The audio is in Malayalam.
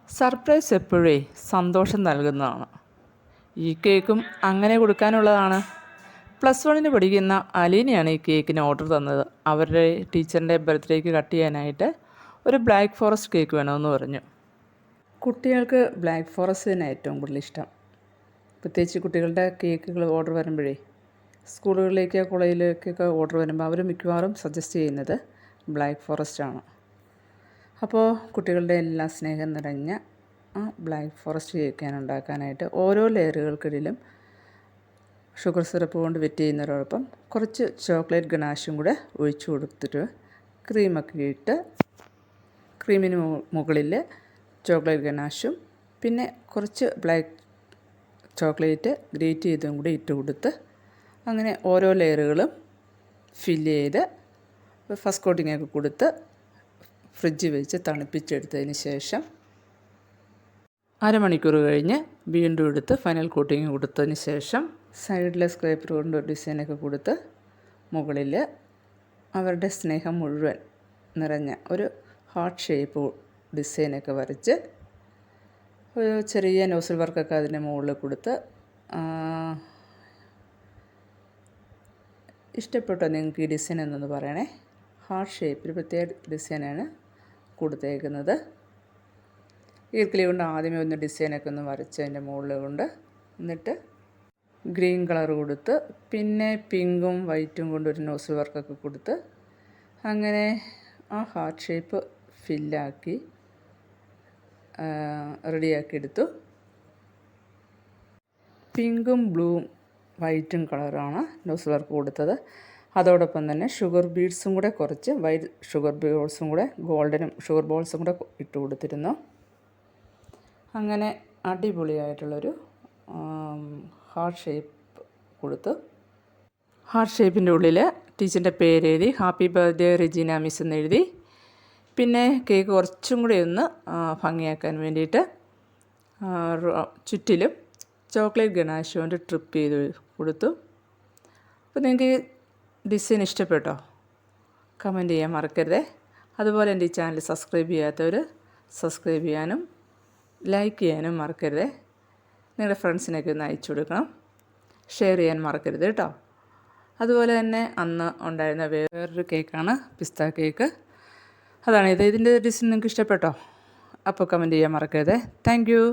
സർപ്രൈസ് എപ്പോഴേ സന്തോഷം നൽകുന്നതാണ്. ഈ കേക്കും അങ്ങനെ കൊടുക്കാനുള്ളതാണ്. +1 പഠിക്കുന്ന അലീനയാണ് ഈ കേക്കിന് ഓർഡർ തന്നത്. അവരുടെ ടീച്ചറിൻ്റെ ബർത്ത്ഡേക്ക് കട്ട് ചെയ്യാനായിട്ട് ഒരു ബ്ലാക്ക് ഫോറസ്റ്റ് കേക്ക് വേണമെന്ന് പറഞ്ഞു. കുട്ടികൾക്ക് ബ്ലാക്ക് ഫോറസ്റ്റ് തന്നെ ഏറ്റവും കൂടുതൽ ഇഷ്ടം. പ്രത്യേകിച്ച് കുട്ടികളുടെ കേക്കുകൾ ഓർഡർ വരുമ്പോഴേ, സ്കൂളുകളിലേക്ക് കോളേജിലേക്കൊക്കെ ഓർഡർ വരുമ്പോൾ അവർ മിക്കവാറും സജസ്റ്റ് ചെയ്യുന്നത് ബ്ലാക്ക് ഫോറസ്റ്റ് ആണ്. അപ്പോൾ കുട്ടികളുടെ എല്ലാം സ്നേഹം നിറഞ്ഞ ആ ബ്ലാക്ക് ഫോറസ്റ്റ് കേക്ക് ഉണ്ടാക്കാനായിട്ട് ഓരോ ലെയറുകൾക്കിടയിലും ഷുഗർ സിറപ്പ് കൊണ്ട് വെറ്റ് ചെയ്യുന്നതോടൊപ്പം കുറച്ച് ചോക്ലേറ്റ് ഗനാഷും കൂടെ ഒഴിച്ചു കൊടുത്തിട്ട് ക്രീമൊക്കെ ഇട്ട്, ക്രീമിന് മുകളിൽ ചോക്ലേറ്റ് ഗനാഷും പിന്നെ കുറച്ച് ബ്ലാക്ക് ചോക്ലേറ്റ് ഗ്രേറ്റ് ചെയ്തും കൂടി ഇട്ട് കൊടുത്ത് അങ്ങനെ ഓരോ ലെയറുകളും ഫില്ല് ചെയ്ത് ഫസ്റ്റ് കോട്ടിങ്ങൊക്കെ കൊടുത്ത് ഫ്രിഡ്ജിൽ വെച്ച് തണുപ്പിച്ചെടുത്തതിന് ശേഷം അരമണിക്കൂർ കഴിഞ്ഞ് വീണ്ടും എടുത്ത് ഫൈനൽ കോട്ടിങ് കൊടുത്തതിന് ശേഷം സൈഡിലെ സ്ക്രേപ്പർ കൊണ്ട് ഡിസൈനൊക്കെ കൊടുത്ത് മുകളിൽ അവരുടെ സ്നേഹം മുഴുവൻ നിറഞ്ഞ ഒരു ഹാർട്ട് ഷേപ്പ് ഡിസൈനൊക്കെ വരച്ച് ഒരു ചെറിയ നോസിൽ വർക്കൊക്കെ അതിൻ്റെ മുകളിൽ കൊടുത്ത് ഇഷ്ടപ്പെട്ടോ നിങ്ങൾക്ക് ഈ ഡിസൈൻ എന്നൊന്ന് പറയണേ. ഹാർട്ട് ഷേപ്പിൽ പ്രത്യേക ഡിസൈനാണ് കൊടുത്തേക്കുന്നത്. ഈർക്കിലി കൊണ്ട് ആദ്യമേ ഒന്ന് ഡിസൈനൊക്കെ ഒന്ന് വരച്ച് അതിൻ്റെ മുകളിൽ കൊണ്ട്, എന്നിട്ട് ഗ്രീൻ കളർ കൊടുത്ത് പിന്നെ പിങ്കും വൈറ്റും കൊണ്ടൊരു നോസിൽ വർക്കൊക്കെ കൊടുത്ത് അങ്ങനെ ആ ഹാർട്ട് ഷേപ്പ് ഫില്ലാക്കി റെഡിയാക്കി എടുത്തു. പിങ്കും ബ്ലൂവും വൈറ്റും കളറാണ് നോസിൽ വർക്ക് കൊടുത്തത്. അതോടൊപ്പം തന്നെ ഷുഗർ ബീഡ്സും കൂടെ കുറച്ച് വൈറ്റ് ഷുഗർ ബോൾസും കൂടെ ഗോൾഡനും ഷുഗർ ബോൾസും കൂടെ ഇട്ട് കൊടുത്തിരുന്നു. അങ്ങനെ അടിപൊളിയായിട്ടുള്ളൊരു ഹാർട്ട് ഷേപ്പ് കൊടുത്തു. ഹാർട്ട് ഷേപ്പിൻ്റെ ഉള്ളിൽ ടീച്ചറിൻ്റെ പേരെഴുതി ഹാപ്പി ബർത്ത്ഡേ റെജീന മിസ് എന്നെഴുതി. പിന്നെ കേക്ക് കുറച്ചും കൂടി ഒന്ന് ഭംഗിയാക്കാൻ വേണ്ടിയിട്ട് ചുറ്റിലും ചോക്ലേറ്റ് ഗനാഷ് കൊണ്ട് ട്രിപ്പ് ചെയ്ത് കൊടുത്തു. അപ്പോൾ നിങ്ങൾക്ക് ഡിസൈൻ ഇഷ്ടപ്പെട്ടോ? കമൻറ്റ് ചെയ്യാൻ മറക്കരുതേ. അതുപോലെ എൻ്റെ ഈ ചാനൽ സബ്സ്ക്രൈബ് ചെയ്യാത്തവർ സബ്സ്ക്രൈബ് ചെയ്യാനും ലൈക്ക് ചെയ്യാനും മറക്കരുതേ. നിങ്ങളുടെ ഫ്രണ്ട്സിനൊക്കെ ഒന്ന് അയച്ചു കൊടുക്കണം. ഷെയർ ചെയ്യാൻ മറക്കരുത് കേട്ടോ. അതുപോലെ തന്നെ അന്ന് ഉണ്ടായിരുന്ന വേറൊരു കേക്കാണ് പിസ്ത കേക്ക്. അതാണ് ഇത്. ഇതിൻ്റെ ഡിസൈൻ നിങ്ങൾക്ക് ഇഷ്ടപ്പെട്ടോ? അപ്പോൾ കമൻറ്റ് ചെയ്യാൻ മറക്കരുതേ. Thank you.